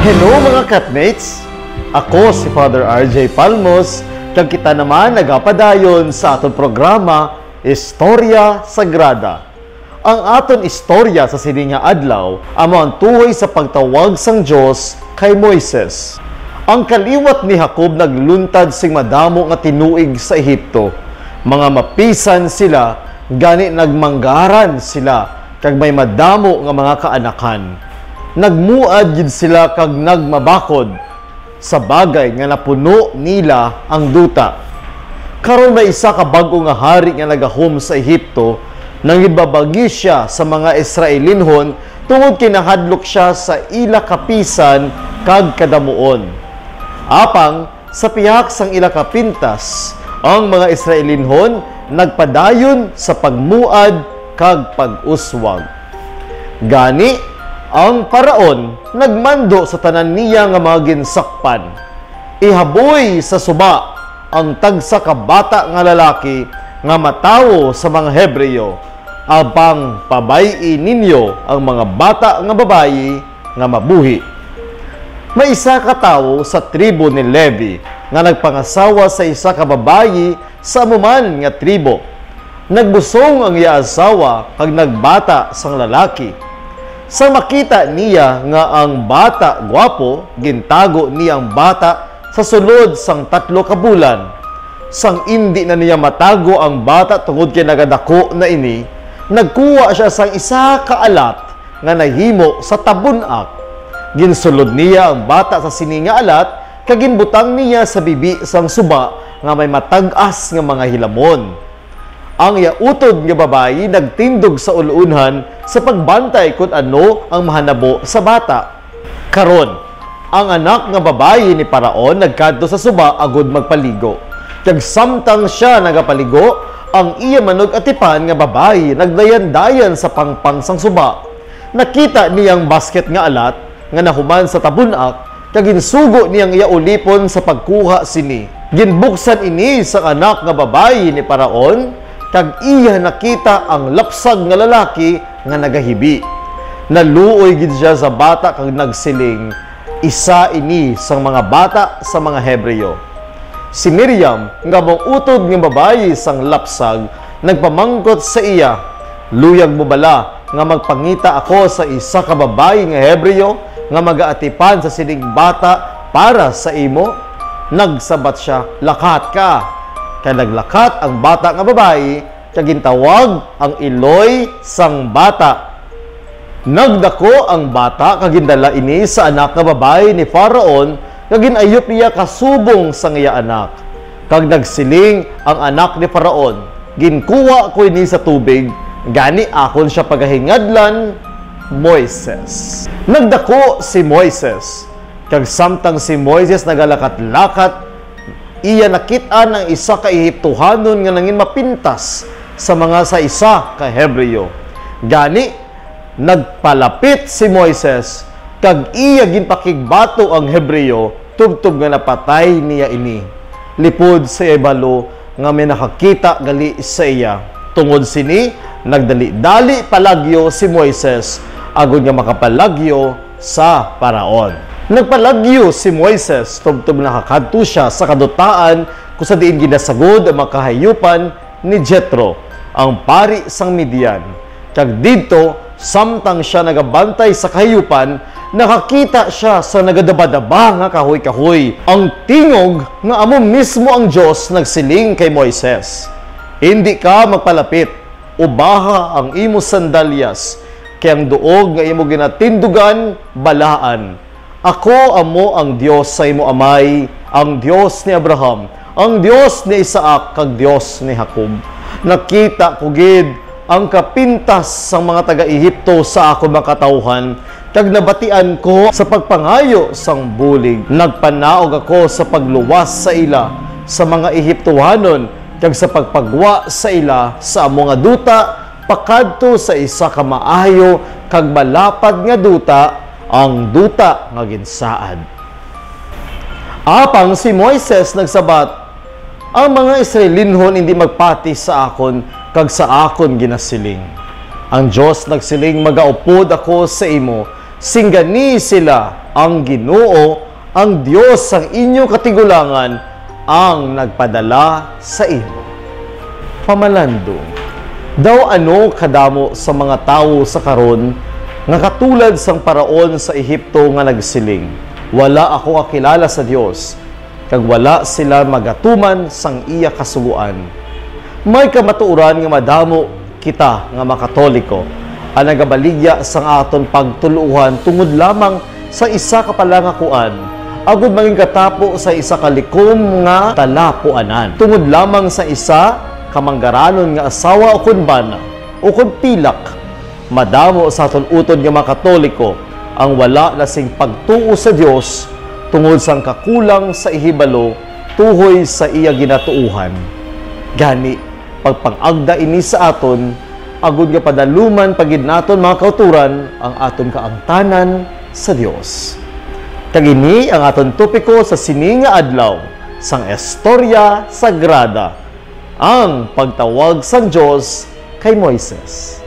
Hello mga Catmates! Ako si Father RJ Palmos, kag kita naman nagapadayon sa aton programa Istorya Sagrada. Ang aton istorya sa sininga adlaw amo ang tuhoy sa pagtawag sang Dios kay Moises. Ang kaliwat ni Jacob nagluntad sing madamo nga tinuig sa Ehipto. Mga mapisan sila, gani nagmanggaran sila, kag may madamo nga mga kaanakan. Nagmuad gid sila kag nagmabakod sa bagay nga napuno nila ang duta. Karon may isa ka bag-o nga hari nga nagahom sa Ehipto, nang ibabagi siya sa mga Israelinhon tungod kinahadlok siya sa ila kapisan kag kadamuon. Apang sa pihak sang ila kapintas, ang mga Israelinhon nagpadayon sa pagmuad kag pag-uswag. Gani ang paraon nagmando sa tanan niya nga mga ginsakpan. Ihaboy sa suba ang tagsa ka bata nga lalaki nga matawo sa mga Hebreyo, abang pabay-i ninyo ang mga bata nga babayi nga mabuhi. May isa ka tawo sa tribo ni Levi nga nagpangasawa sa isa ka babayi sa amuman nga tribo. Nagbusong ang iya asawa kag nagbata sang lalaki. Sa makita niya nga ang bata gwapo, gintago niya ang bata sa sulod sang 3 ka bulan. Sang indi na niya matago ang bata tungod kay nagadako na ini, nagkuha siya sang isa ka alat nga nahimo sa tabunak. Ginsulod niya ang bata sa sininga alat, kag ginbutang niya sa bibi sang suba nga may matag-as nga mga hilamon. Ang yautod nga babayi nagtindog sa ulunhan sa pagbantay kung ano ang mahanabo sa bata. Karon, ang anak nga babayi ni Paraon nagkadto sa suba agud magpaligo. Kag samtang siya nagapaligo, ang iya manog atipan nga babayi nagdayan-dayan sa pangpang sang suba. Nakita niyang basket nga alat nga nahuman sa tabunak, kag ginsugo niyang iya ulipon sa pagkuha sini. Ginbuksan ini sa anak nga babayi ni Paraon, kag iya nakita ang lapsag nga lalaki nga nagahibi. Naluoy gid siya sa bata kag nagsiling, isa ini sang mga bata sa mga Hebreyo. Si Miriam nga mong utod nga babayi sang lapsag nagpamangkot sa iya, luyag mo bala nga magpangita ako sa isa ka babayi nga Hebreyo nga magaatipan sa sining bata para sa imo? Nagsabat siya, lakat ka. Kaya naglakat ang bata nga babayi, kaya gintawag ang iloy sang bata. Nagdako ang bata, kag gindala ini sa anak nga babayi ni Faraon, kag ginayop niya kasubong sang iya anak. Kag nagsiling ang anak ni Faraon, ginkuha ko ini sa tubig, gani akon siya pagahingadlan, Moises. Nagdako si Moises, kag samtang si Moises nagalakat-lakat, iya nakitaan ang isa ka Ehiptohanon nga nangin mapintas sa mga sa isa ka Hebreyo. Gani, nagpalapit si Moises, kag iya ginpakigbato ang Hebreyo, tubtob nga napatay niya ini. Lipod sa ibalo nga may nakakita gali sa iya. Tungod sini, nagdali-dali palagyo si Moises, agud nga makapalagyo sa Paraon. Nagpalagyo si Moises, tubtob nakakadto siya sa kadutaan kung sa diin ginasagod ang makahayupan ni Jethro, ang pari sang Midian. Kag dito, samtang siya nagabantay sa kahayupan, nakakita siya sa nagadaba-daba nga kahoy-kahoy. Ang tingog nga amo mismo ang Dios nagsiling kay Moises, hindi ka magpalapit, ubaha ang imo sandalyas, kay ang duog nga imo ginatindugan, balaan. Ako amo ang Dios sa imo amay, ang Dios ni Abraham, ang Dios ni Isaac, kag Dios ni Jacob. Nakita ko gid ang kapintas sa mga taga-Ehipto sa ako makatawhan, kag nabatian ko sa pagpangayo sang bulig. Nagpanaog ako sa pagluwas sa ila sa mga Ehiptohanon, kag sa pagpagwa sa ila sa amo nga duta, pakadto sa isa ka maayo kag malapad nga duta, ang duta nga ginsaad. Apang si Moises nagsabat, ang mga Israelinhon hindi magpati sa akon, kag sa akon ginasiling. Ang Dios nagsiling, magaupod ako sa imo, singgani sila ang Ginoo, ang Dios sang inyong katigulangan, ang nagpadala sa imo. Pamalandong, daw ano kadamo sa mga tawo sa karon nga katulad sang paraon sa Ehipto nga nagsiling, wala ako kakilala sa Dios, kag wala sila magatuman sang iya kasuguan. May kamatuoran nga madamo kita nga makatoliko, ang nagabaligya sang aton pagtuluhan tungod lamang sa isa ka palangakuan, agud maging katapo sa isa ka likom nga talapuanan. Tungod lamang sa isa kamanggaranon nga asawa o kunbana o kun pilak, madamo sa aton utod nga makatoliko ang wala lasing pagtuo sa Dios tungod sang kakulang sa ihibalo tuhoy sa iya ginatuuhan. Gani, pagpangagda ini sa aton, agud nga padaluman pagid naton mga kauturan ang aton kaangtanan sa Dios. Kagini ang aton topiko sa sini nga adlaw sang Istorya Sagrada, ang pagtawag sang Dios kay Moises.